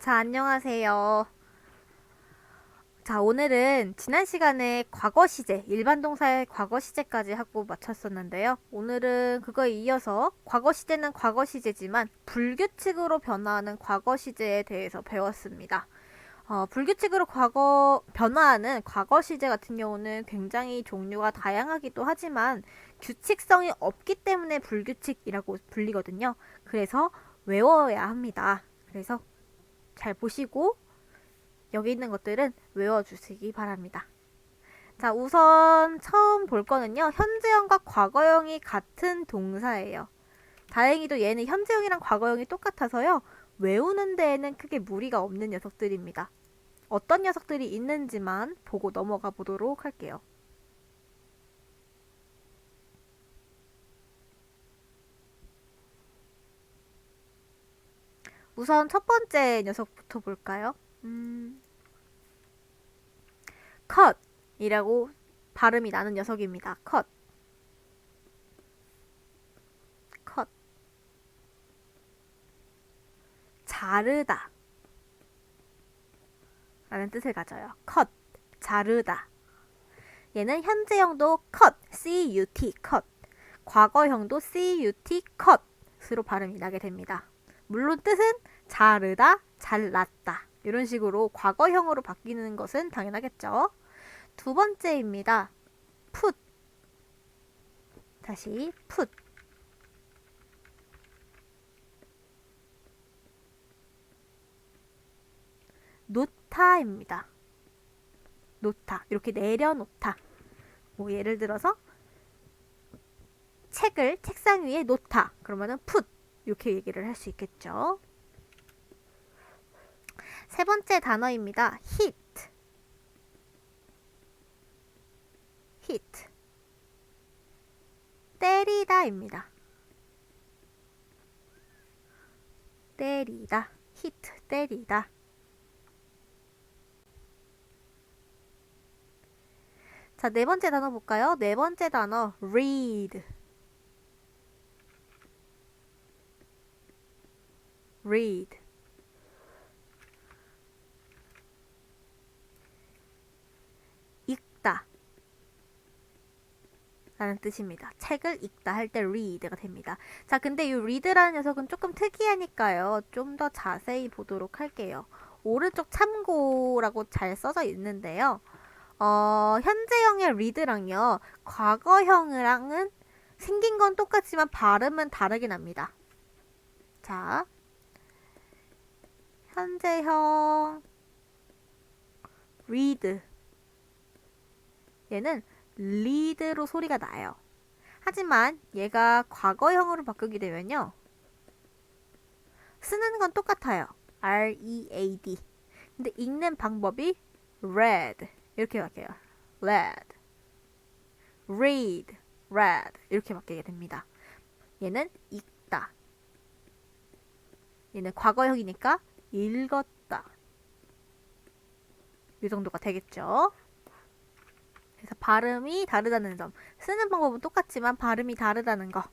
자, 안녕하세요. 자, 오늘은 지난 시간에 과거 시제, 일반 동사의 과거 시제까지 하고 마쳤었는데요. 오늘은 그거에 이어서 과거 시제는 과거 시제지만 불규칙으로 변화하는 과거 시제에 대해서 배웠습니다. 불규칙으로 변화하는 과거 시제 같은 경우는 굉장히 종류가 다양하기도 하지만 규칙성이 없기 때문에 불규칙이라고 불리거든요. 그래서 외워야 합니다. 그래서 잘 보시고 여기 있는 것들은 외워주시기 바랍니다. 자, 우선 처음 볼 거는요. 현재형과 과거형이 같은 동사예요. 다행히도 얘는 현재형이랑 과거형이 똑같아서요. 외우는 데에는 크게 무리가 없는 녀석들입니다. 어떤 녀석들이 있는지만 보고 넘어가 보도록 할게요. 우선 첫 번째 녀석부터 볼까요? 컷이라고 발음이 나는 녀석입니다. 컷. 컷. 자르다 라는 뜻을 가져요. 컷. 자르다. 얘는 현재형도 cut, C-U-T, cut. 과거형도 C-U-T, cut으로 발음이 나게 됩니다. 물론 뜻은 자르다, 잘랐다. 이런 식으로 과거형으로 바뀌는 것은 당연하겠죠. 두 번째입니다. put. 다시 put. 놓다입니다. 놓다. 이렇게 내려놓다. 뭐 예를 들어서 책을 책상 위에 놓다. 그러면은 put. 이렇게 얘기를 할 수 있겠죠. 세 번째 단어입니다. hit. hit. 때리다입니다. 때리다. hit. 때리다. 자, 네 번째 단어 볼까요? 네 번째 단어 read. read. 읽다 라는 뜻입니다. 책을 읽다 할 때 read가 됩니다. 자, 근데 이 read라는 녀석은 조금 특이하니까요. 좀 더 자세히 보도록 할게요. 오른쪽 참고라고 잘 써져 있는데요. 현재형의 read랑요. 과거형이랑은 생긴 건 똑같지만 발음은 다르게 납니다. 자, 현재형 read. 얘는 lead로 소리가 나요. 하지만 얘가 과거형으로 바꾸게 되면요. 쓰는 건 똑같아요. R-E-A-D. 근데 읽는 방법이 read. 이렇게 바뀌어요. read. read. read. 이렇게 바뀌게 됩니다. 얘는 읽다. 얘는 과거형이니까 읽었다. 이 정도가 되겠죠. 그래서 발음이 다르다는 점. 쓰는 방법은 똑같지만 발음이 다르다는 거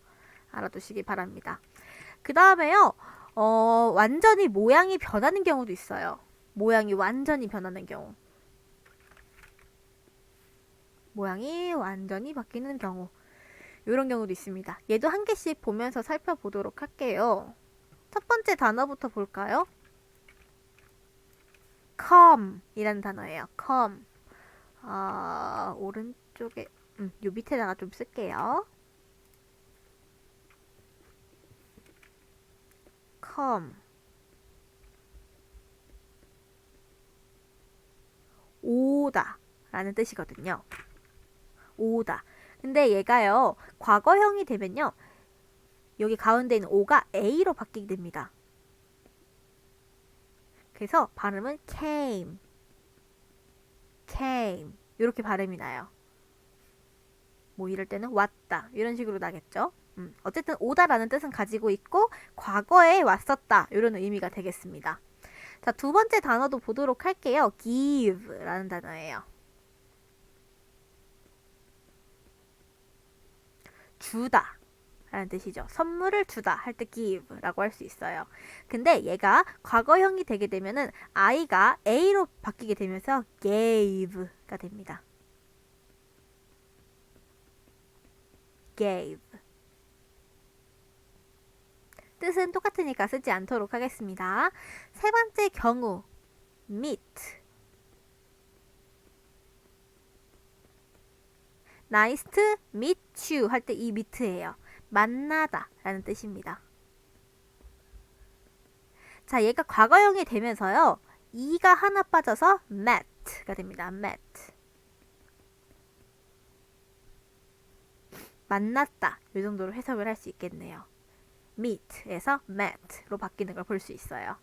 알아두시기 바랍니다. 그 다음에요. 완전히 모양이 변하는 경우도 있어요. 모양이 완전히 변하는 경우. 모양이 완전히 바뀌는 경우. 이런 경우도 있습니다. 얘도 한 개씩 보면서 살펴보도록 할게요. 첫 번째 단어부터 볼까요? come 이라는 단어예요. come. 오른쪽에 요 밑에다가 좀 쓸게요. come. 오다 라는 뜻이거든요. 오다. 근데 얘가요. 과거형이 되면요. 여기 가운데 있는 오가 A로 바뀌게 됩니다. 그래서 발음은 came. came. 이렇게 발음이 나요. 뭐 이럴 때는 왔다. 이런 식으로 나겠죠. 어쨌든 오다라는 뜻은 가지고 있고 과거에 왔었다. 이런 의미가 되겠습니다. 자, 두 번째 단어도 보도록 할게요. give라는 단어예요. 주다 라는 뜻이죠. 선물을 주다 할 때 give라고 할 수 있어요. 근데 얘가 과거형이 되게 되면은 I가 A로 바뀌게 되면서 gave가 됩니다. gave. 뜻은 똑같으니까 쓰지 않도록 하겠습니다. 세 번째 경우 meet. nice to meet you 할 때 이 meet예요. 만나다 라는 뜻입니다. 자, 얘가 과거형이 되면서요. 이가 하나 빠져서 met가 됩니다. met. 만났다. 이 정도로 해석을 할 수 있겠네요. meet에서 met로 바뀌는 걸 볼 수 있어요.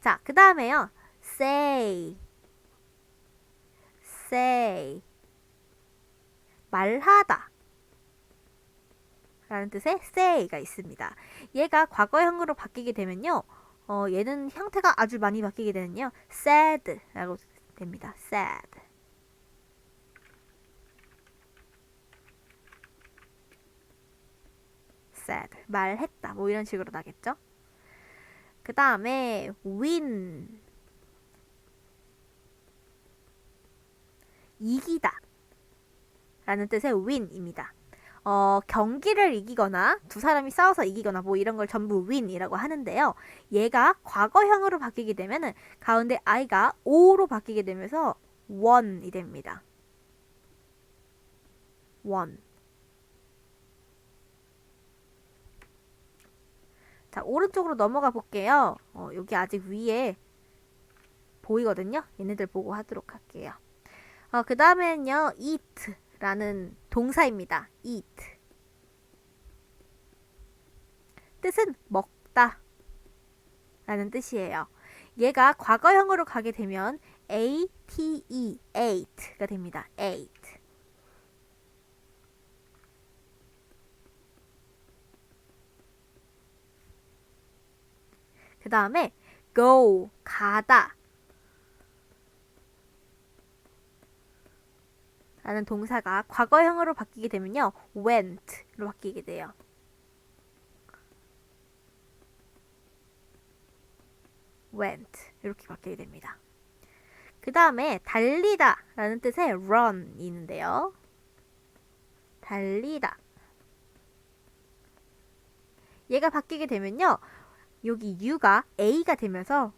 자, 그 다음에요. say. 말하다 라는 뜻의 say가 있습니다. 얘가 과거형으로 바뀌게 되면요. 얘는 형태가 아주 많이 바뀌게 되는요. said 라고 됩니다. said. 말했다. 뭐 이런 식으로 나겠죠? 그 다음에 win. 이기다 라는 뜻의 win입니다. 경기를 이기거나 두 사람이 싸워서 이기거나 뭐 이런 걸 전부 win이라고 하는데요. 얘가 과거형으로 바뀌게 되면은 가운데 I가 O로 바뀌게 되면서 won이 됩니다. won. 자, 오른쪽으로 넘어가 볼게요. 여기 아직 위에 보이거든요. 얘네들 보고 하도록 할게요. 그 다음에는요, eat라는 동사입니다. eat. 뜻은 먹다 라는 뜻이에요. 얘가 과거형으로 가게 되면 ate, ate가 됩니다. ate. 그 다음에 go, 가다 라는 동사가 과거형으로 바뀌게 되면요. went로 바뀌게 돼요. went 이렇게 바뀌게 됩니다. 그 다음에 달리다 라는 뜻의 run이 있는데요. 달리다. 얘가 바뀌게 되면요. 여기 U가 A가 되면서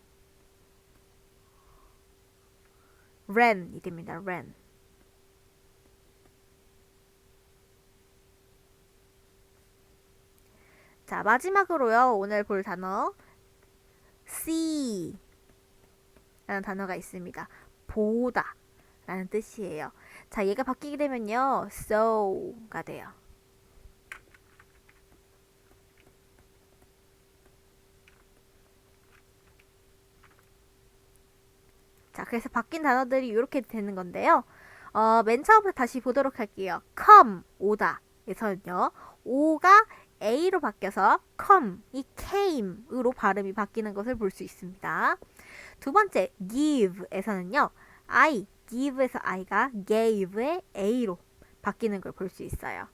ran이 됩니다. ran. 자, 마지막으로요. 오늘 볼 단어 see 라는 단어가 있습니다. 보다 라는 뜻이에요. 자, 얘가 바뀌게 되면요. saw가 돼요. 자, 그래서 바뀐 단어들이 이렇게 되는 건데요. 맨 처음부터 다시 보도록 할게요. come, 오다. 에서는요. 오가 A로 바뀌어서 come, 이 came으로 발음이 바뀌는 것을 볼 수 있습니다. 두 번째, give에서는요. give에서 I가 gave의 A로 바뀌는 걸 볼 수 있어요.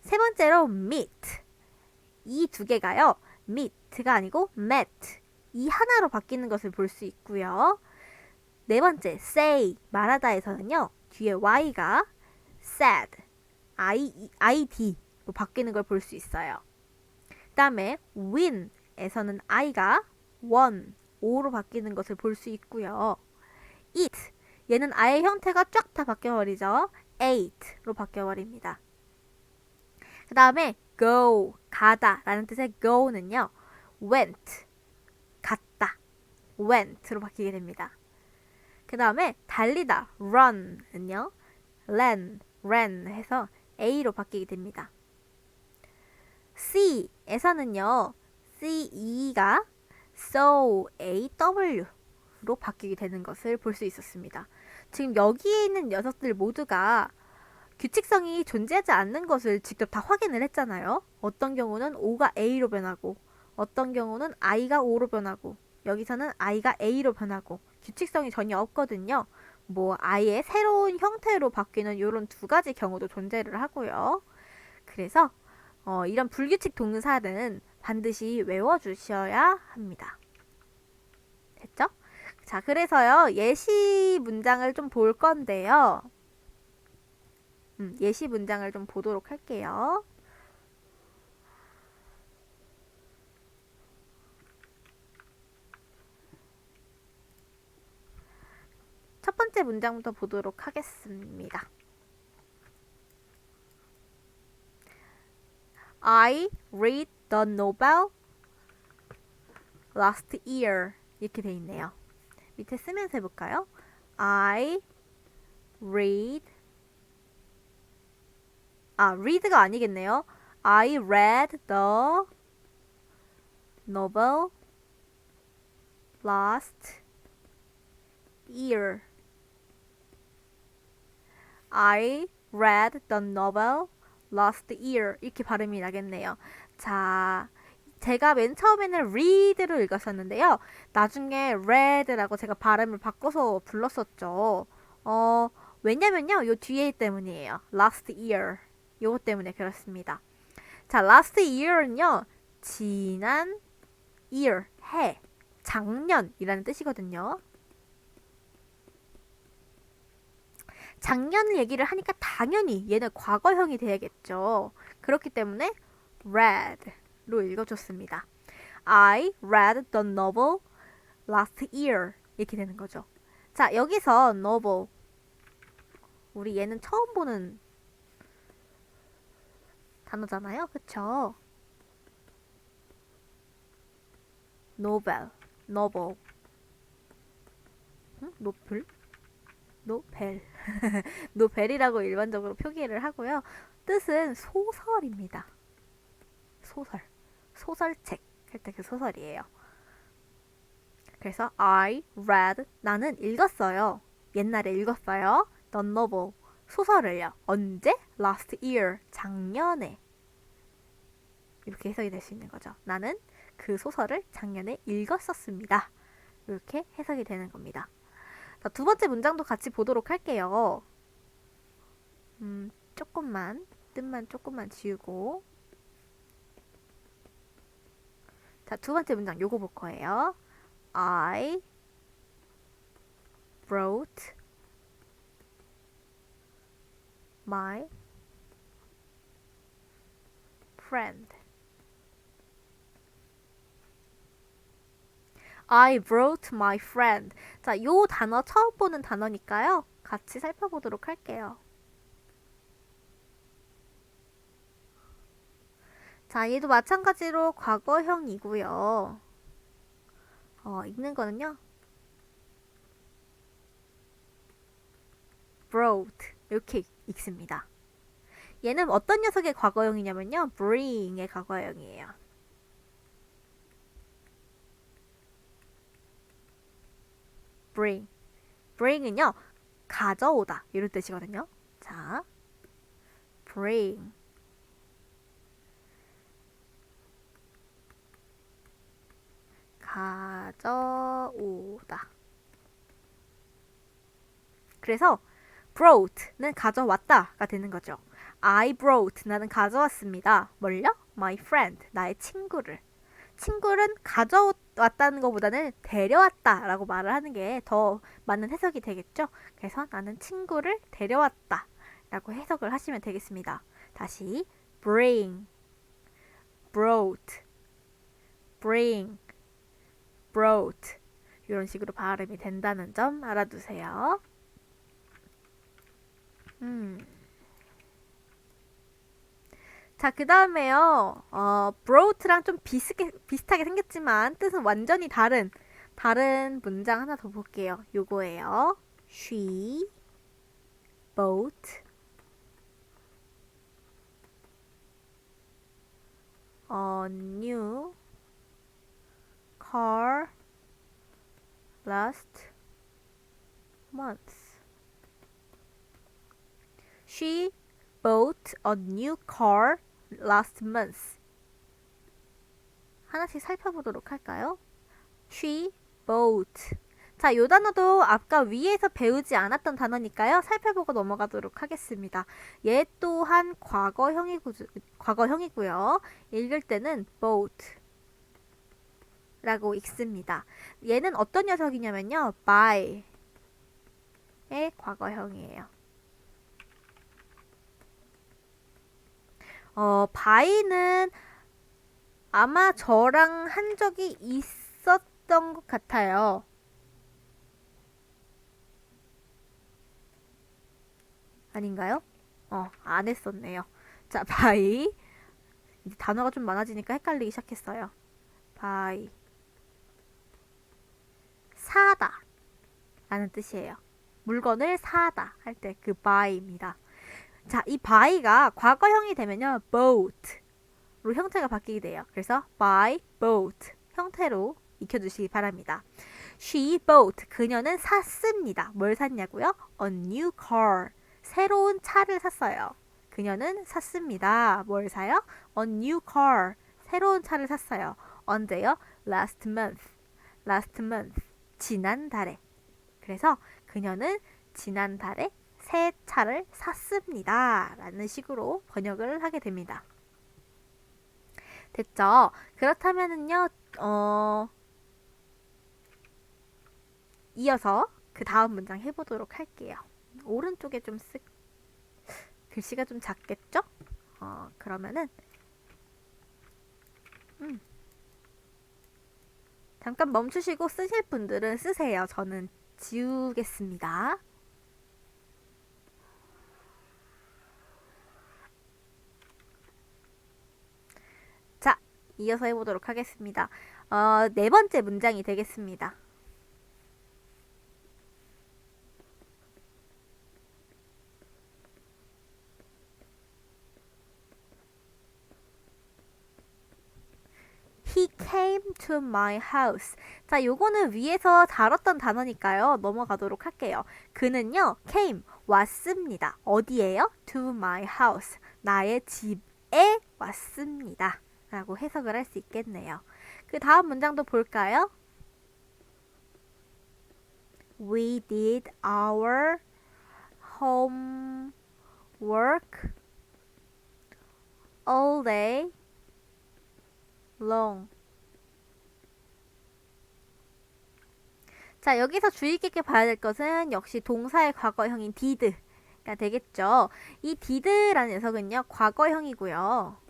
세 번째로 meet. 이 두 개가요. meet가 아니고 met, 이 하나로 바뀌는 것을 볼 수 있고요. 네 번째, say, 말하다에서는요. 뒤에 Y가 said, id로 바뀌는 걸 볼 수 있어요. 그 다음에 win에서는 I가 won, O로 바뀌는 것을 볼 수 있고요. eat, 얘는 I의 형태가 쫙 다 바뀌어버리죠. ate로 바뀌어버립니다. 그 다음에 go, 가다 라는 뜻의 go는요. went, 갔다, went로 바뀌게 됩니다. 그 다음에 달리다, run은요. ran 해서 A로 바뀌게 됩니다. C에서는요. CE가 so, AW로 바뀌게 되는 것을 볼 수 있었습니다. 지금 여기에 있는 녀석들 모두가 규칙성이 존재하지 않는 것을 직접 다 확인을 했잖아요. 어떤 경우는 O가 A로 변하고 어떤 경우는 I가 O로 변하고 여기서는 I가 A로 변하고 규칙성이 전혀 없거든요. 뭐 아예 새로운 형태로 바뀌는 이런 두 가지 경우도 존재를 하고요. 그래서 이런 불규칙 동사는 반드시 외워주셔야 합니다. 됐죠? 자, 그래서요, 예시 문장을 좀 볼 건데요. 예시 문장을 좀 보도록 할게요. 첫 번째 문장부터 보도록 하겠습니다. I read the novel last year. 이렇게 돼 있네요. 밑에 쓰면서 해볼까요? I read read가 아니겠네요. I read the novel last year. I read the novel last year. 이렇게 발음이 나겠네요. 자, 제가 맨 처음에는 read로 읽었었는데요. 나중에 read라고 제가 발음을 바꿔서 불렀었죠. 왜냐면요, 요 뒤에 때문이에요. last year. 요거 때문에 그렇습니다. 자, last year는요, 지난 year, 해, 작년이라는 뜻이거든요. 작년을 얘기를 하니까 당연히 얘는 과거형이 돼야겠죠. 그렇기 때문에 read로 읽어줬습니다. I read the novel last year. 이렇게 되는 거죠. 자, 여기서 novel. 우리 얘는 처음 보는 단어잖아요. 그쵸? novel, novel. 노플? 노벨. 노벨이라고 일반적으로 표기를 하고요. 뜻은 소설입니다. 소설. 소설책 할 때 그 소설이에요. 그래서 I read, 나는 읽었어요. 옛날에 읽었어요. The novel, 소설을요. 언제? Last year, 작년에. 이렇게 해석이 될 수 있는 거죠. 나는 그 소설을 작년에 읽었었습니다. 이렇게 해석이 되는 겁니다. 자, 두 번째 문장도 같이 보도록 할게요. 뜻만 조금만 지우고. 자, 두 번째 문장 요거 볼 거예요. I brought my friend. I brought my friend. 자, 요 단어 처음 보는 단어니까요. 같이 살펴보도록 할게요. 자, 얘도 마찬가지로 과거형이고요. 읽는 거는요. brought 이렇게 읽습니다. 얘는 어떤 녀석의 과거형이냐면요. bring의 과거형이에요. bring은요. 가져오다 이런 뜻이거든요. 자, bring. 가져오다. 그래서 brought는 가져왔다가 되는 거죠. I brought, 나는 가져왔습니다. 뭘요? My friend, 나의 친구를. 친구는 가져왔다는 것보다는 데려왔다라고 말을 하는 게 더 맞는 해석이 되겠죠. 그래서 나는 친구를 데려왔다 라고 해석을 하시면 되겠습니다. 다시 bring, brought, bring, brought 이런 식으로 발음이 된다는 점 알아두세요. 자, 그 다음에요. brought랑 좀 비슷하게 생겼지만 뜻은 완전히 다른 문장 하나 더 볼게요. 요거예요. She bought a new car last month. She bought a new car last month. 하나씩 살펴보도록 할까요? She bought. 자, 요 단어도 아까 위에서 배우지 않았던 단어니까요. 살펴보고 넘어가도록 하겠습니다. 얘 또한 과거형이고요. 읽을 때는 boat 라고 읽습니다. 얘는 어떤 녀석이냐면요. by의 과거형이에요. by는 아마 저랑 한 적이 있었던 것 같아요. 아닌가요? 안 했었네요. 자, by. 이제 단어가 좀 많아지니까 헷갈리기 시작했어요. by. 사다 라는 뜻이에요. 물건을 사다 할 때 그 buy입니다. 자, 이 buy가 과거형이 되면요. boat로 형태가 바뀌게 돼요. 그래서 buy, boat 형태로 익혀주시기 바랍니다. She bought. 그녀는 샀습니다. 뭘 샀냐고요? A new car. 새로운 차를 샀어요. 그녀는 샀습니다. 뭘 사요? A new car. 새로운 차를 샀어요. 언제요? Last month. Last month. 지난달에. 그래서 그녀는 지난달에 새 차를 샀습니다. 라는 식으로 번역을 하게 됩니다. 됐죠? 그렇다면은요, 이어서 그 다음 문장 해보도록 할게요. 오른쪽에 좀 글씨가 좀 작겠죠? 그러면은 잠깐 멈추시고 쓰실 분들은 쓰세요. 저는 지우겠습니다. 자, 이어서 해보도록 하겠습니다. 네 번째 문장이 되겠습니다. He came to my house. 자, 요거는 위에서 다뤘던 단어니까요. 넘어가도록 할게요. 그는요, came, 왔습니다. 어디에요? To my house. 나의 집에 왔습니다. 라고 해석을 할 수 있겠네요. 그 다음 문장도 볼까요? We did our homework all day long. 자, 여기서 주의 깊게 봐야 될 것은 역시 동사의 과거형인 did가 되겠죠. 이 did라는 녀석은요, 과거형이고요.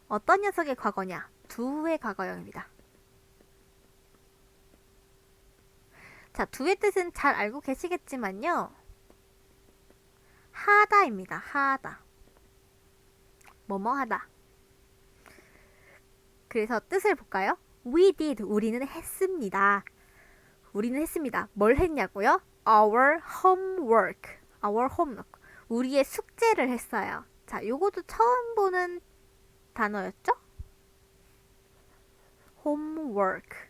어떤 녀석의 과거냐? do의 과거형입니다. 자, do의 뜻은 잘 알고 계시겠지만요. 하다입니다. 하다. 뭐뭐 하다. 그래서 뜻을 볼까요? We did. 우리는 했습니다. 우리는 했습니다. 뭘 했냐고요? Our homework. Our homework. 우리의 숙제를 했어요. 자, 요것도 처음 보는 단어였죠? homework.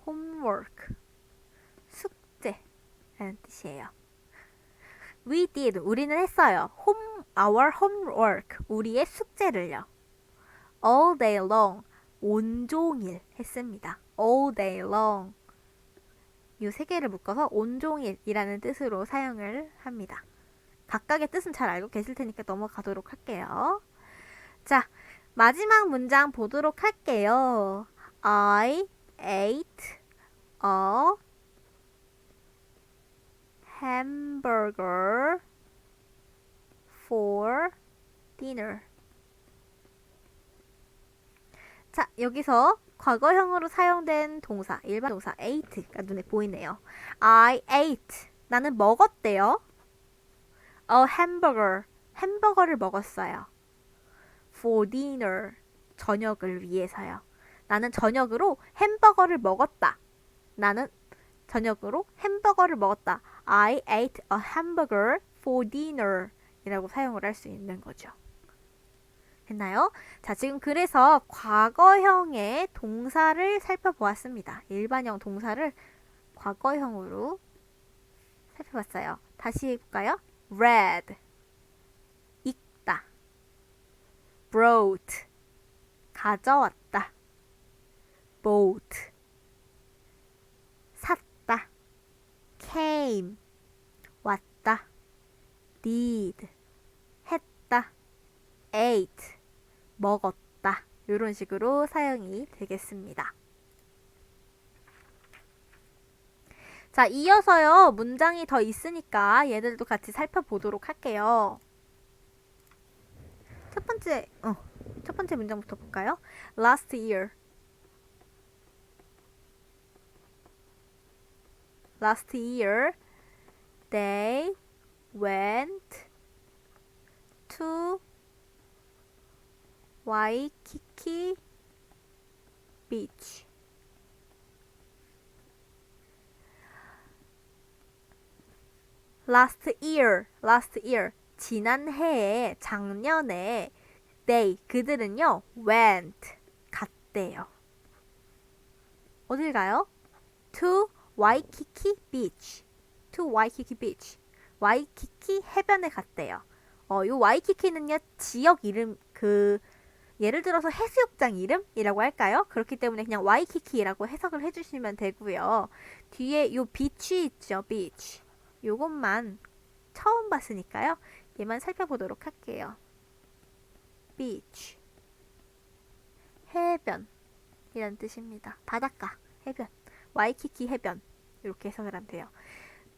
homework. 숙제라는 뜻이에요. We did. 우리는 했어요. Our homework. 우리의 숙제를요. All day long. 온종일 했습니다. All day long. 이 세 개를 묶어서 온종일이라는 뜻으로 사용을 합니다. 각각의 뜻은 잘 알고 계실 테니까 넘어가도록 할게요. 자, 마지막 문장 보도록 할게요. I ate a hamburger for dinner. 자, 여기서 과거형으로 사용된 동사, 일반 동사 ate가 눈에 보이네요. I ate. 나는 먹었대요. A hamburger. 햄버거를 먹었어요. For dinner. 저녁을 위해서요. 나는 저녁으로 햄버거를 먹었다. 나는 저녁으로 햄버거를 먹었다. I ate a hamburger for dinner 이라고 사용을 할 수 있는 거죠. 됐나요? 자, 지금 그래서 과거형의 동사를 살펴보았습니다. 일반형 동사를 과거형으로 살펴봤어요. 다시 해볼까요? read, 읽다. brought, 가져왔다. bought, 샀다. came, 왔다. did, 했다. ate, 먹었다. 이런 식으로 사용이 되겠습니다. 자, 이어서요, 문장이 더 있으니까 얘들도 같이 살펴보도록 할게요. 첫 번째 문장부터 볼까요? Last year. Last year, they went to Waikiki Beach. Last year, 지난해에, 작년에, they, 그들은요, went, 갔대요. 어딜 가요? To Waikiki Beach. To Waikiki Beach. 와이키키 해변에 갔대요. 요 와이키키는요, 지역 이름, 예를 들어서 해수욕장 이름이라고 할까요? 그렇기 때문에 그냥 와이키키라고 해석을 해주시면 되고요. 뒤에 요 비치 있죠, 비치. 요것만 처음 봤으니까요. 얘만 살펴보도록 할게요. 비치. 해변이란 뜻입니다. 바닷가, 해변. 와이키키 해변. 이렇게 해석을 하면 돼요.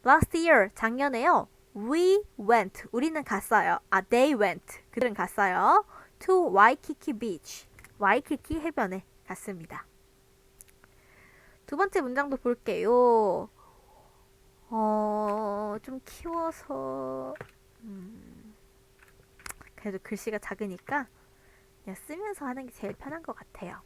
Last year, 작년에요. We went, 우리는 갔어요. They went, 그들은 갔어요. To Waikiki Beach, 와이키키 해변에 갔습니다. 두 번째 문장도 볼게요. 좀 키워서 그래도 글씨가 작으니까 그냥 쓰면서 하는 게 제일 편한 것 같아요.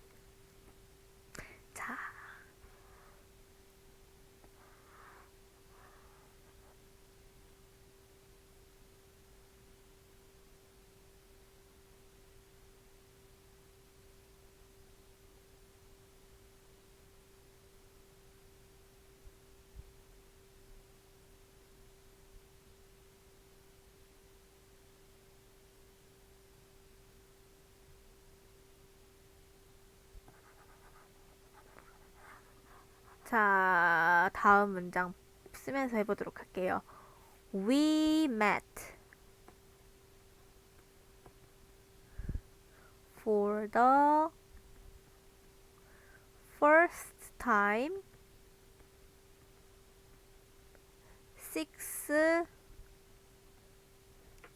자, 다음 문장 쓰면서 해보도록 할게요. We met for the first time 6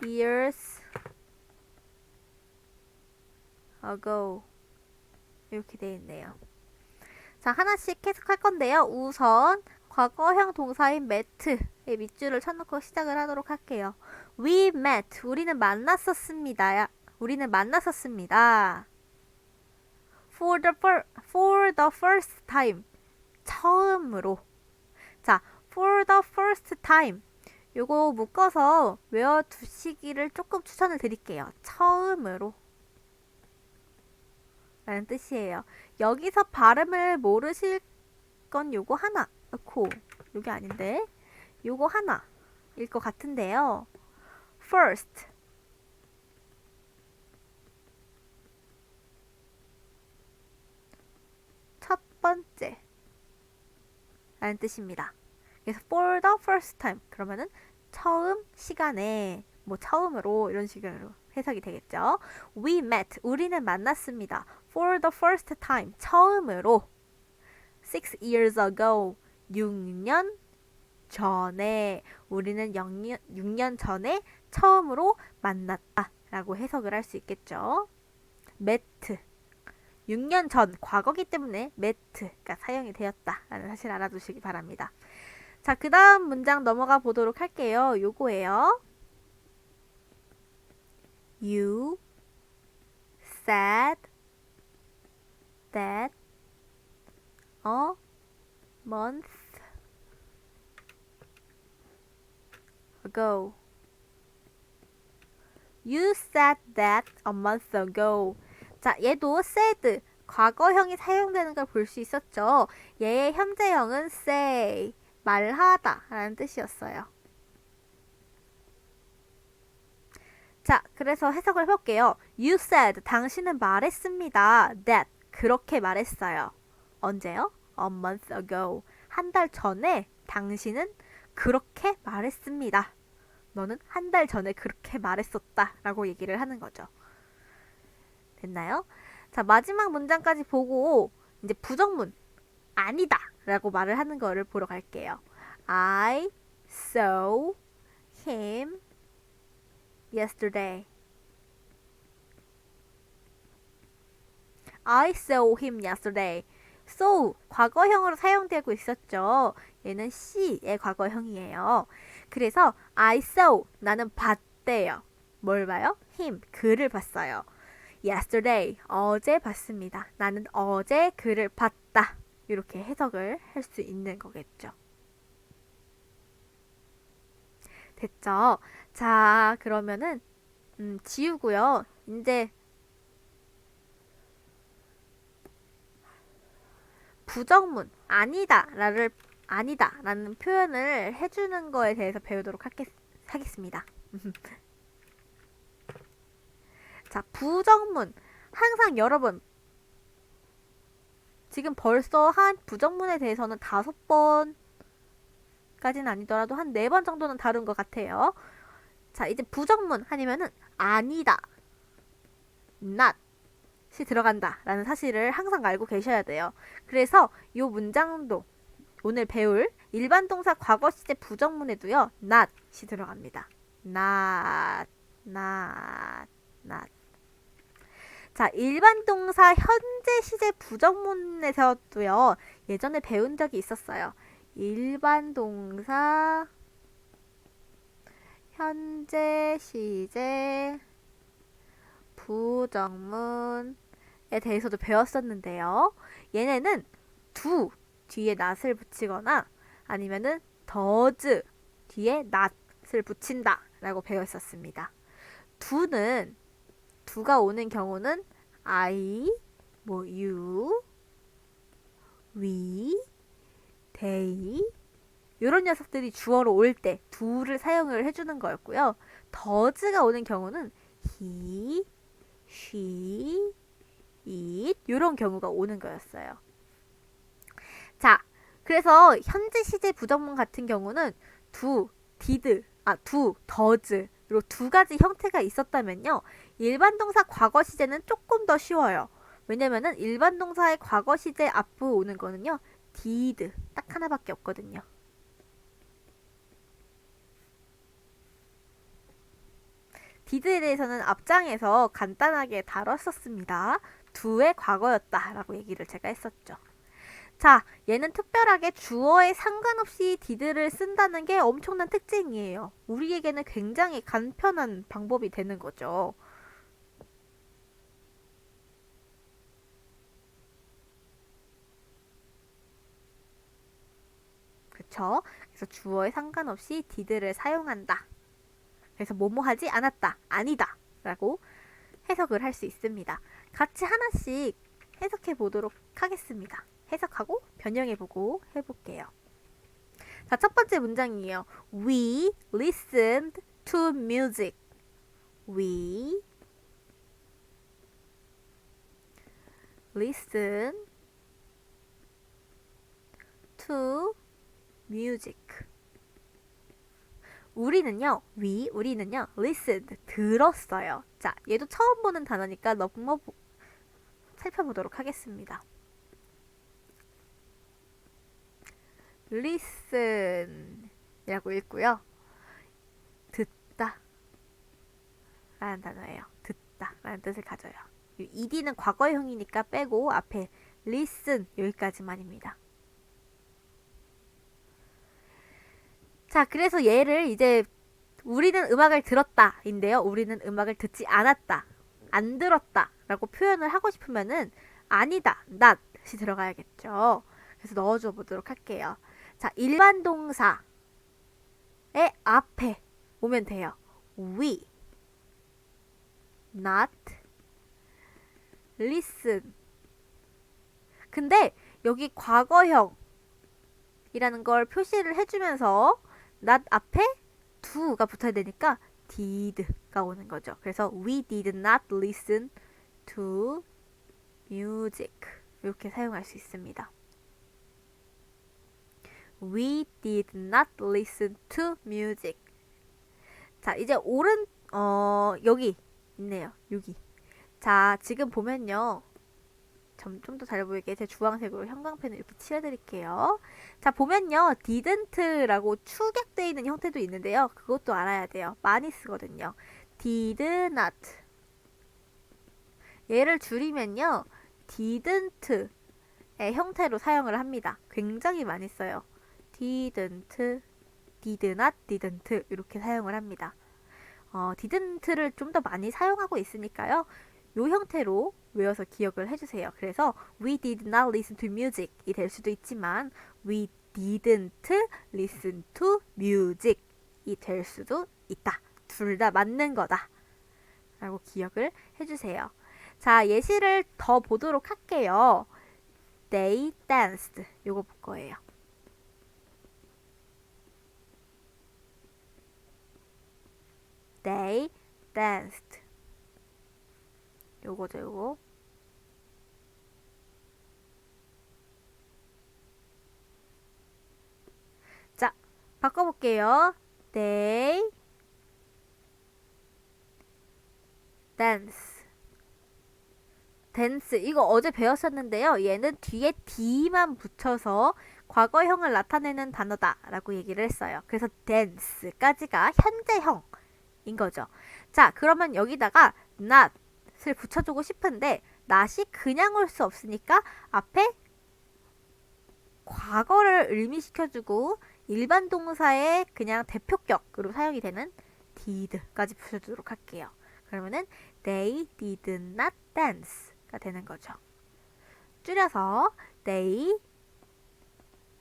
years ago. 이렇게 되어 있네요. 자, 하나씩 해석할 건데요. 우선 과거형 동사인 met의 밑줄을 쳐놓고 시작을 하도록 할게요. We met. 우리는 만났었습니다. 우리는 만났었습니다. For the first time. 처음으로. 자, for the first time. 요거 묶어서 외워두시기를 조금 추천을 드릴게요. 처음으로. 라는 뜻이에요. 여기서 발음을 모르실 건 요거 하나. 요게 아닌데. 요거 하나일 것 같은데요. First. 첫 번째. 라는 뜻입니다. 그래서 for the first time. 그러면은 처음 시간에, 처음으로 이런 식으로 해석이 되겠죠. We met. 우리는 만났습니다. For the first time. 처음으로. 6 years ago. 6년 전에. 우리는 6년 전에 처음으로 만났다. 라고 해석을 할 수 있겠죠. met. 6년 전. 과거기 때문에 met가 사용이 되었다. 라는 사실 알아두시기 바랍니다. 자, 그 다음 문장 넘어가 보도록 할게요. 요거예요. You said that a month ago. You said that a month ago. 자, 얘도 said, 과거형이 사용되는 걸 볼 수 있었죠. 얘의 현재형은 say, 말하다 라는 뜻이었어요. 자, 그래서 해석을 해볼게요. You said, 당신은 말했습니다. That, 그렇게 말했어요. 언제요? A month ago. 한 달 전에 당신은 그렇게 말했습니다. 너는 한 달 전에 그렇게 말했었다 라고 얘기를 하는 거죠. 됐나요? 자, 마지막 문장까지 보고 이제 부정문 아니다 라고 말을 하는 거를 보러 갈게요. I saw him yesterday. I saw him yesterday. saw 과거형으로 사용되고 있었죠. 얘는 see의 과거형이에요. 그래서 I saw 나는 봤대요. 뭘 봐요? him 그를 봤어요. yesterday 어제 봤습니다. 나는 어제 그를 봤다. 이렇게 해석을 할 수 있는 거겠죠. 됐죠? 자, 그러면은 지우고요. 이제 부정문 아니다 라는 표현을 해주는 거에 대해서 배우도록 하겠습니다. 자, 부정문 항상 여러분 지금 벌써 한 부정문에 대해서는 5번까지는 아니더라도 한 4번 정도는 다룬 것 같아요. 자, 이제 부정문 아니면은 아니다, not이 들어간다 라는 사실을 항상 알고 계셔야 돼요. 그래서 이 문장도 오늘 배울 일반 동사 과거 시제 부정문에도요, not이 들어갑니다. not. 자, 일반 동사 현재 시제 부정문에서도요, 예전에 배운 적이 있었어요. 일반 동사 현재 시제 부정문에 대해서도 배웠었는데요. 얘네는 do 뒤에 not을 붙이거나 아니면은 does 뒤에 not을 붙인다 라고 배웠었습니다. do가 오는 경우는 I, you, we, they 이런 녀석들이 주어로 올 때 do를 사용을 해주는 거였고요. does가 오는 경우는 he, she, it 이런 경우가 오는 거였어요. 자, 그래서 현재 시제 부정문 같은 경우는 do, does 이로 2가지 형태가 있었다면요. 일반 동사 과거 시제는 조금 더 쉬워요. 왜냐면은 일반 동사의 과거 시제 앞으로 오는 거는요. did 딱 하나밖에 없거든요. did에 대해서는 앞장에서 간단하게 다뤘었습니다. do의 과거였다 라고 얘기를 제가 했었죠. 자, 얘는 특별하게 주어에 상관없이 did를 쓴다는 게 엄청난 특징이에요. 우리에게는 굉장히 간편한 방법이 되는 거죠. 그쵸? 그래서 주어에 상관없이 did를 사용한다. 그래서 뭐뭐 하지 않았다, 아니다 라고 해석을 할 수 있습니다. 같이 하나씩 해석해 보도록 하겠습니다. 해석하고 변형해보고 해볼게요. 자, 첫 번째 문장이에요. We listened to music. We listen to music. 우리는요, listened, 들었어요. 자, 얘도 처음 보는 단어니까 너무 살펴보도록 하겠습니다. listen 이라고 읽고요. 듣다 라는 단어예요. 듣다 라는 뜻을 가져요. ed는 과거형이니까 빼고 앞에 listen 여기까지만입니다. 자, 그래서 얘를 이제 우리는 음악을 들었다 인데요. 우리는 음악을 듣지 않았다, 안 들었다 라고 표현을 하고 싶으면은 아니다, not이 들어가야겠죠. 그래서 넣어줘 보도록 할게요. 자, 일반 동사의 앞에 오면 돼요. We not listen. 근데 여기 과거형이 이라는 걸 표시를 해주면서 not 앞에 do가 붙어야 되니까 did가 오는 거죠. 그래서 we did not listen to music 이렇게 사용할 수 있습니다. We did not listen to music. 자, 이제 여기 있네요. 여기. 자, 지금 보면요. 좀 더 잘 보이게 제 주황색으로 형광펜을 이렇게 칠해드릴게요. 자, 보면요. didn't라고 축약되어 있는 형태도 있는데요. 그것도 알아야 돼요. 많이 쓰거든요. did not. 얘를 줄이면요. didn't 의 형태로 사용을 합니다. 굉장히 많이 써요. didn't, did not, didn't 이렇게 사용을 합니다. didn't를 좀 더 많이 사용하고 있으니까요. 요 형태로 외워서 기억을 해주세요. 그래서 we did not listen to music 이 될 수도 있지만 we didn't listen to music 이 될 수도 있다. 둘 다 맞는 거다. 라고 기억을 해주세요. 자, 예시를 더 보도록 할게요. They danced. 요거 볼 거예요. They danced. 요거죠, 요거. 자, 바꿔볼게요. They dance. dance. 이거 어제 배웠었는데요. 얘는 뒤에 d만 붙여서 과거형을 나타내는 단어다 라고 얘기를 했어요. 그래서 dance까지가 현재형인 거죠. 자, 그러면 여기다가 not을 붙여주고 싶은데 not이 그냥 올 수 없으니까 앞에 과거를 의미시켜주고 일반 동사의 그냥 대표격으로 사용이 되는 did까지 붙여주도록 할게요. 그러면은 they did not dance가 되는 거죠. 줄여서 they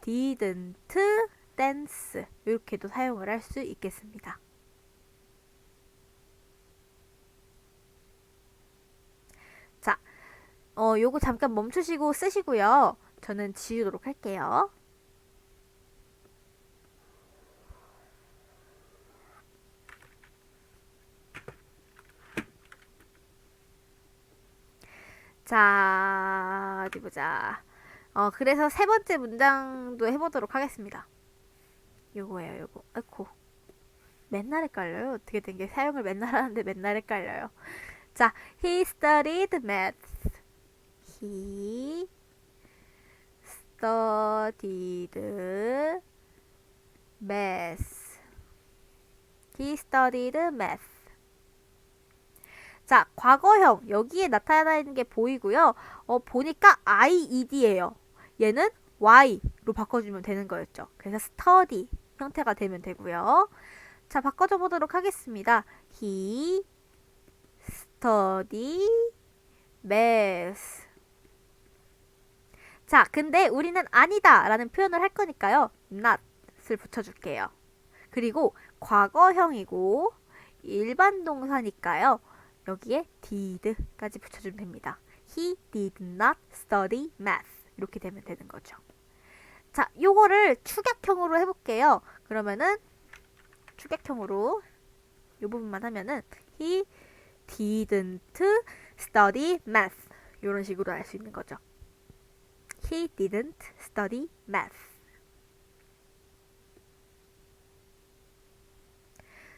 didn't dance 이렇게도 사용을 할 수 있겠습니다. 자, 요거 잠깐 멈추시고 쓰시고요. 저는 지우도록 할게요. 자, 어디 보자. 그래서 세 번째 문장도 해보도록 하겠습니다. 요거예요, 요거. 아이고. 맨날 헷갈려요. 어떻게 된 게 사용을 맨날 하는데 맨날 헷갈려요. 자, he studied math. He studied math. He studied math. 자, 과거형 여기에 나타나 있는 게 보이고요. 보니까 IED예요. 얘는 Y로 바꿔주면 되는 거였죠. 그래서 study 형태가 되면 되고요. 자, 바꿔줘 보도록 하겠습니다. He study math. 자, 근데 우리는 아니다 라는 표현을 할 거니까요. not을 붙여줄게요. 그리고 과거형이고 일반 동사니까요. 여기에 did까지 붙여주면 됩니다. He did not study math. 이렇게 되면 되는 거죠. 자, 요거를 축약형으로 해볼게요. 그러면은 축약형으로 요 부분만 하면은 He didn't study math. 이런 식으로 할 수 있는 거죠. He didn't study math.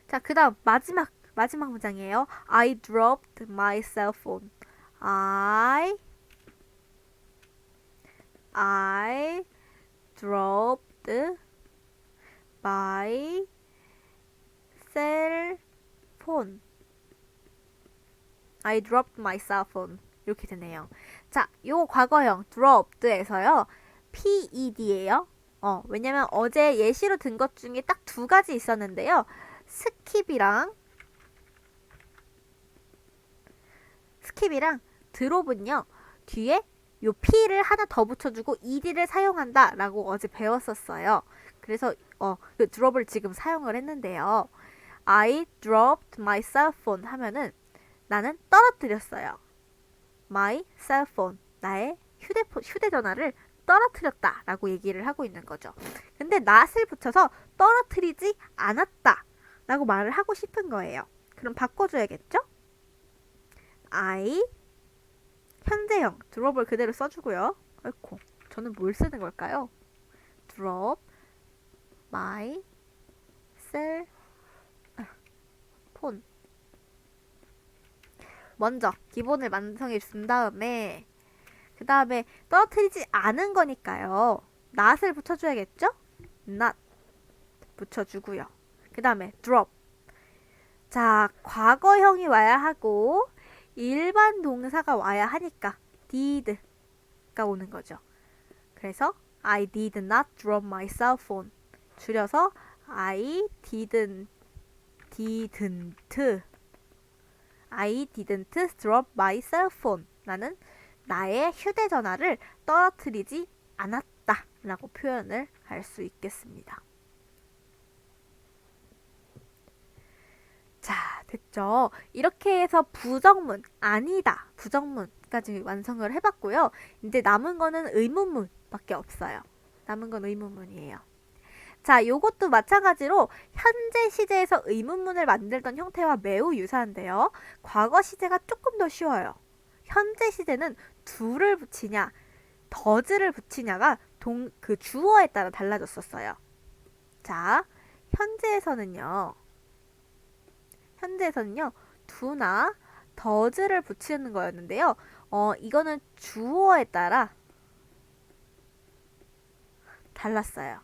자, 그 다음 마지막 문장이에요. I dropped my cell phone. I dropped my cell phone. I dropped my cell phone. 이렇게 되네요. 자, 요 과거형 dropped에서요. PED예요. 왜냐면 어제 예시로 든 것 중에 딱 두 가지 있었는데요. 스킵이랑 드롭은요. 뒤에 요 P를 하나 더 붙여주고 ED를 사용한다 라고 어제 배웠었어요. 그래서 그 드롭을 지금 사용을 했는데요. I dropped my cell phone 하면은 나는 떨어뜨렸어요. My cell phone, 나의 휴대전화를 떨어뜨렸다 라고 얘기를 하고 있는 거죠. 근데 not을 붙여서 떨어뜨리지 않았다 라고 말을 하고 싶은 거예요. 그럼 바꿔줘야겠죠? I 현재형 drop을 그대로 써주고요. 아이고, 저는 뭘 쓰는 걸까요? drop my cell phone. 먼저 기본을 완성해 준 다음에 그 다음에 떨어뜨리지 않은 거니까요. not을 붙여줘야겠죠? not 붙여주고요. 그 다음에 drop. 자, 과거형이 와야 하고 일반 동사가 와야 하니까 did가 오는 거죠. 그래서 I did not drop my cell phone. 줄여서 I didn't drop my cell phone. 나는 나의 휴대전화를 떨어뜨리지 않았다 라고 표현을 할 수 있겠습니다. 자, 됐죠? 이렇게 해서 부정문, 아니다, 부정문까지 완성을 해봤고요. 이제 남은 거는 의문문밖에 없어요. 남은 건 의문문이에요. 자, 요것도 마찬가지로 현재 시제에서 의문문을 만들던 형태와 매우 유사한데요. 과거 시제가 조금 더 쉬워요. 현재 시제는 do를 붙이냐, does를 붙이냐가 그 주어에 따라 달라졌었어요. 자, 현재에서는요, do나 does를 붙이는 거였는데요. 이거는 주어에 따라 달랐어요.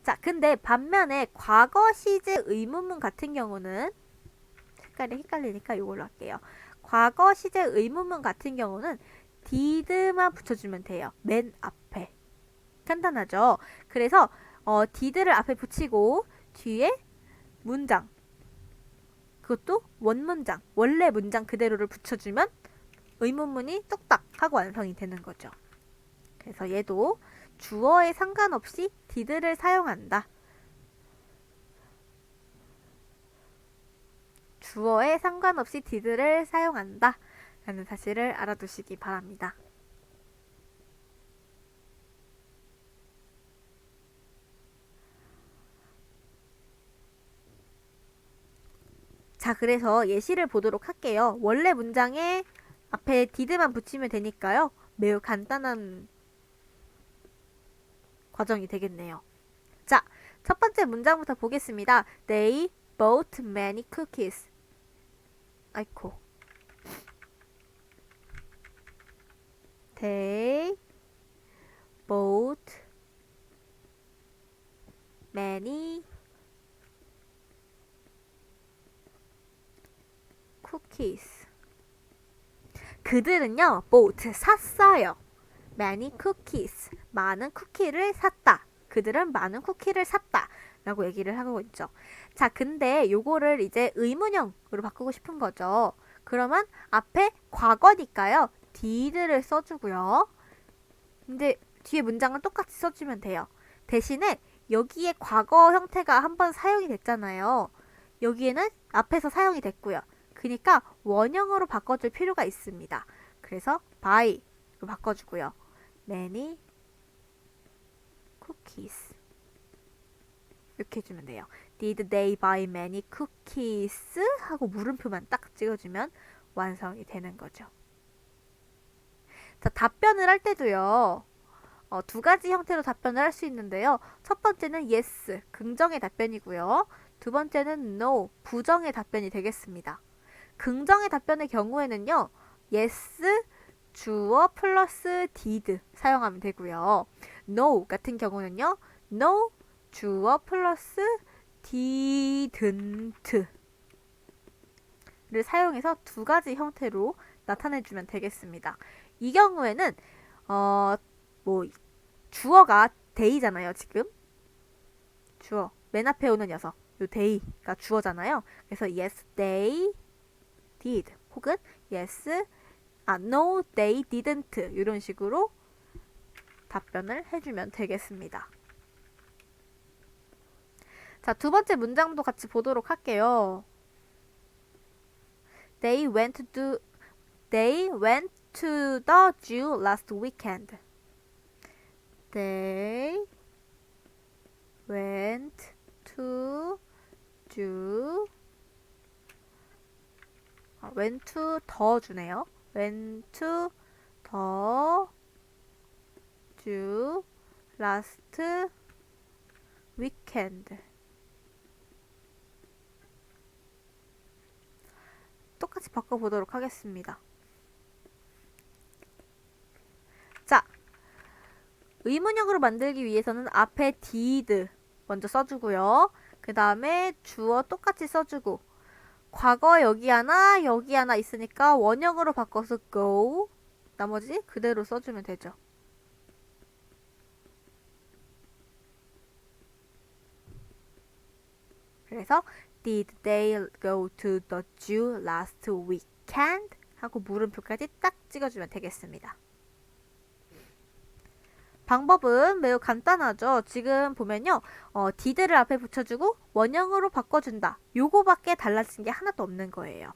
자, 근데 반면에 과거 시제 의문문 같은 경우는 색깔이 헷갈리니까 이걸로 할게요. 과거 시제 의문문 같은 경우는 did만 붙여주면 돼요. 맨 앞에. 간단하죠? 그래서 did를 앞에 붙이고 뒤에 문장, 그것도 원문장, 원래 문장 그대로를 붙여주면 의문문이 뚝딱 하고 완성이 되는 거죠. 그래서 얘도 주어에 상관없이 did를 사용한다. 주어에 상관없이 did를 사용한다 라는 사실을 알아두시기 바랍니다. 자, 그래서 예시를 보도록 할게요. 원래 문장에 앞에 did만 붙이면 되니까요. 매우 간단한 과정이 되겠네요. 자, 첫 번째 문장부터 보겠습니다. They bought many cookies. 아이코. They bought many cookies. 그들은요, bought, 샀어요. many cookies, 많은 쿠키를 샀다. 그들은 많은 쿠키를 샀다. 라고 얘기를 하고 있죠. 자, 근데 요거를 이제 의문형으로 바꾸고 싶은 거죠. 그러면 앞에 과거니까요. did를 써주고요. 근데 뒤에 문장은 똑같이 써주면 돼요. 대신에 여기에 과거 형태가 한번 사용이 됐잖아요. 여기에는 앞에서 사용이 됐고요. 그러니까 원형으로 바꿔줄 필요가 있습니다. 그래서 by로 바꿔주고요. many cookies 이렇게 해주면 돼요. Did they buy many cookies? 하고 물음표만 딱 찍어주면 완성이 되는 거죠. 자, 답변을 할 때도요. 두 가지 형태로 답변을 할 수 있는데요. 첫 번째는 yes, 긍정의 답변이고요. 두 번째는 no, 부정의 답변이 되겠습니다. 긍정의 답변의 경우에는요. yes, 주어 플러스 did 사용하면 되고요. no 같은 경우는요. no, 주어 플러스 didn't 를 사용해서 두 가지 형태로 나타내주면 되겠습니다. 이 경우에는 주어가 they잖아요. 지금 주어 맨 앞에 오는 녀석 요 they가 주어잖아요. 그래서 yes, they did 혹은 yes, no, they didn't 이런 식으로 답변을 해주면 되겠습니다. 자, 두 번째 문장도 같이 보도록 할게요. They went to They went to the zoo last weekend. They went to zoo. went to the zoo네요. went to the zoo last weekend. 똑같이 바꿔보도록 하겠습니다. 자, 의문형으로 만들기 위해서는 앞에 did 먼저 써주고요. 그 다음에 주어 똑같이 써주고, 과거 여기 하나 여기 하나 있으니까 원형으로 바꿔서 go, 나머지 그대로 써주면 되죠. 그래서 Did they go to the zoo last weekend? 하고 물음표까지 딱 찍어주면 되겠습니다. 방법은 매우 간단하죠. 지금 보면요. did를 앞에 붙여주고 원형으로 바꿔준다. 요거밖에 달라진 게 하나도 없는 거예요.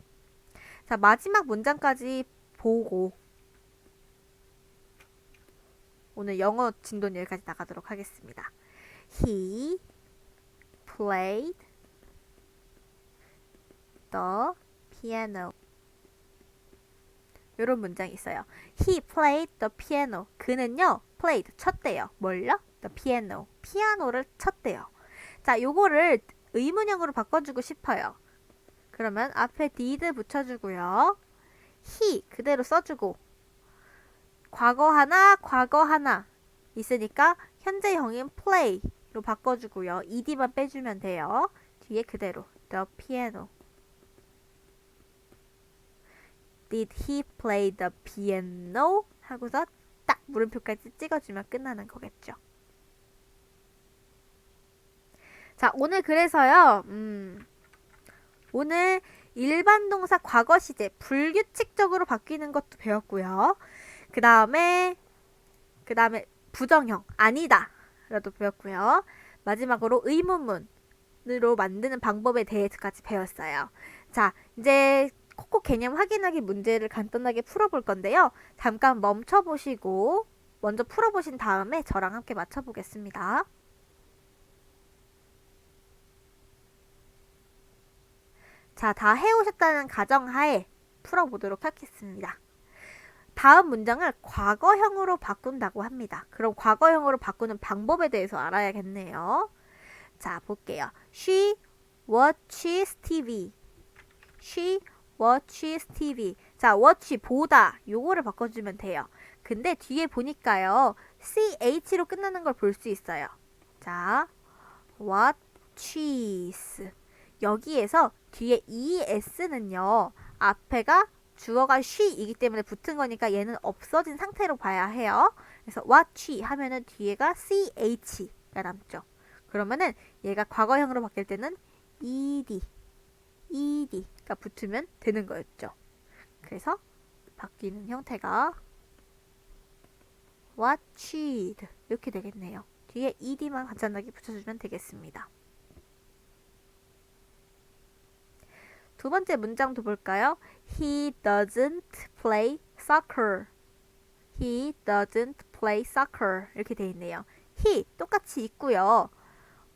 자, 마지막 문장까지 보고 오늘 영어 진도는 여기까지 나가도록 하겠습니다. He played the piano. 이런 문장이 있어요. He played the piano. 그는요, played, 쳤대요. 뭘요? The piano. 피아노를 쳤대요. 자, 요거를 의문형으로 바꿔주고 싶어요. 그러면 앞에 did 붙여주고요. he 그대로 써주고, 과거 하나 있으니까 현재형인 play로 바꿔주고요. ed만 빼주면 돼요. 뒤에 그대로 the piano. Did he play the piano? 하고서 딱 물음표까지 찍어주면 끝나는 거겠죠. 자, 오늘 그래서요. 오늘 일반 동사 과거 시제 불규칙적으로 바뀌는 것도 배웠고요. 그 다음에 부정형 아니다 라도 배웠고요. 마지막으로 의문문으로 만드는 방법에 대해서까지 배웠어요. 자, 이제 코코 개념 확인하기 문제를 간단하게 풀어볼 건데요. 잠깐 멈춰보시고 먼저 풀어보신 다음에 저랑 함께 맞춰보겠습니다. 자, 다 해오셨다는 가정하에 풀어보도록 하겠습니다. 다음 문장을 과거형으로 바꾼다고 합니다. 그럼 과거형으로 바꾸는 방법에 대해서 알아야겠네요. 자, 볼게요. She watches TV. She watches TV. 자, watch 보다 요거를 바꿔주면 돼요. 근데 뒤에 보니까요, ch로 끝나는 걸 볼 수 있어요. 자, watches. 여기에서 뒤에 es는요, 앞에가 주어가 she이기 때문에 붙은 거니까 얘는 없어진 상태로 봐야 해요. 그래서 watch 하면은 뒤에가 ch가 남죠. 그러면은 얘가 과거형으로 바뀔 때는 ed가 붙으면 되는 거였죠. 그래서 바뀌는 형태가 watched 이렇게 되겠네요. 뒤에 ed만 간단하게 붙여주면 되겠습니다. 두 번째 문장도 볼까요? He doesn't play soccer. He doesn't play soccer. 이렇게 돼 있네요. He 똑같이 있고요.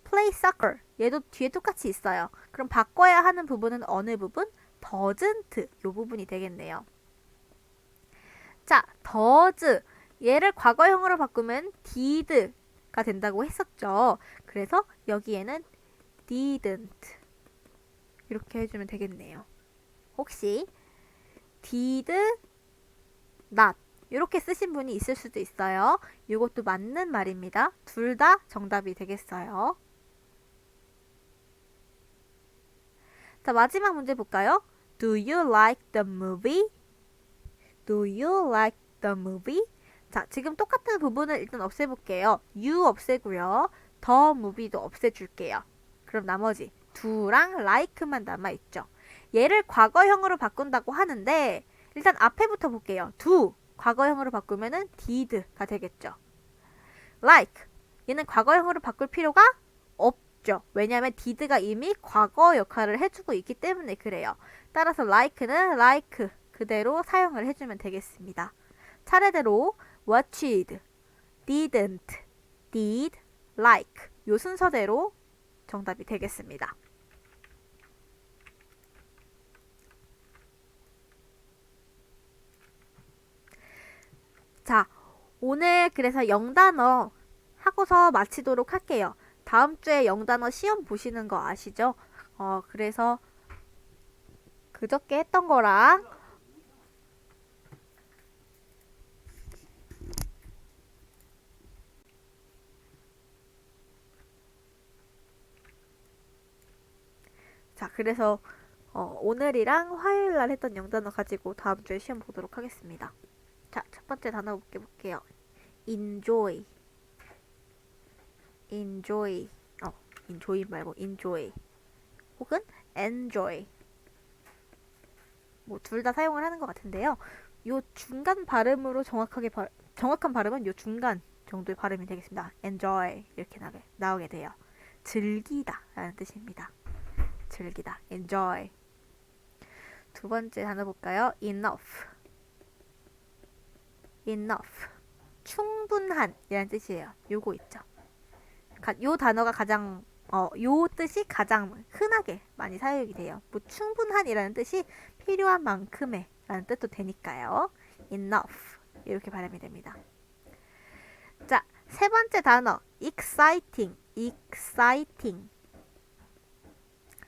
play soccer. 얘도 뒤에 똑같이 있어요. 그럼 바꿔야 하는 부분은 어느 부분? doesn't. 요 부분이 되겠네요. 자, does. 얘를 과거형으로 바꾸면 did가 된다고 했었죠. 그래서 여기에는 didn't. 이렇게 해주면 되겠네요. 혹시 did not 이렇게 쓰신 분이 있을 수도 있어요. 이것도 맞는 말입니다. 둘 다 정답이 되겠어요. 자, 마지막 문제 볼까요? Do you like the movie? Do you like the movie? 자, 지금 똑같은 부분을 일단 없애볼게요. you 없애고요. the movie도 없애줄게요. 그럼 나머지 do랑 like만 남아있죠. 얘를 과거형으로 바꾼다고 하는데 일단 앞에부터 볼게요. do 과거형으로 바꾸면은 did가 되겠죠. like 얘는 과거형으로 바꿀 필요가 없죠. 왜냐하면 did가 이미 과거 역할을 해주고 있기 때문에 그래요. 따라서 like는 like 그대로 사용을 해주면 되겠습니다. 차례대로 watched, didn't, did, like 요 순서대로 정답이 되겠습니다. 자, 오늘 그래서 영단어 하고서 마치도록 할게요. 다음 주에 영단어 시험 보시는 거 아시죠? 그래서 그저께 했던 거랑 자, 그래서 오늘이랑 화요일 날 했던 영단어 가지고 다음 주에 시험 보도록 하겠습니다. 자, 첫 번째 단어 볼게요. enjoy. enjoy. enjoy 말고 enjoy. 혹은 enjoy. 뭐 둘 다 사용을 하는 것 같은데요. 요 중간 발음으로 정확한 발음은 요 중간 정도의 발음이 되겠습니다. enjoy 이렇게 나오게 돼요. 즐기다 라는 뜻입니다. 즐기다. enjoy. 두 번째 단어 볼까요? enough. enough. 충분한 이라는 뜻이에요. 요거 있죠. 요 단어가 가장 요 뜻이 가장 흔하게 많이 사용이 돼요. 뭐 충분한이라는 뜻이 필요한 만큼의 라는 뜻도 되니까요. enough 이렇게 발음이 됩니다. 자, 세 번째 단어 exciting. exciting.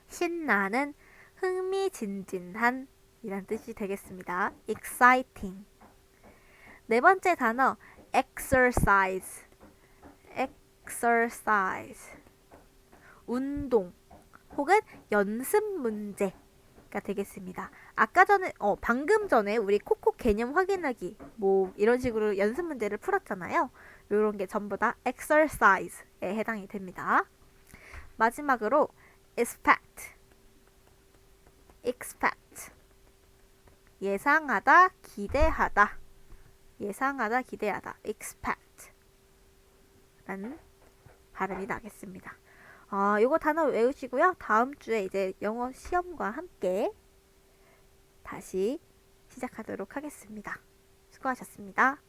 신나는, 흥미진진한 이란 뜻이 되겠습니다. exciting. 네 번째 단어 exercise. exercise. 운동 혹은 연습 문제가 되겠습니다. 방금 전에 우리 콕콕 개념 확인하기 뭐 이런 식으로 연습 문제를 풀었잖아요. 이런 게 전부 다 exercise에 해당이 됩니다. 마지막으로 expect. expect. 예상하다, 기대하다. 예상하다, 기대하다. expect 라는 발음이 나겠습니다. 요거 단어 외우시고요. 다음 주에 이제 영어 시험과 함께 다시 시작하도록 하겠습니다. 수고하셨습니다.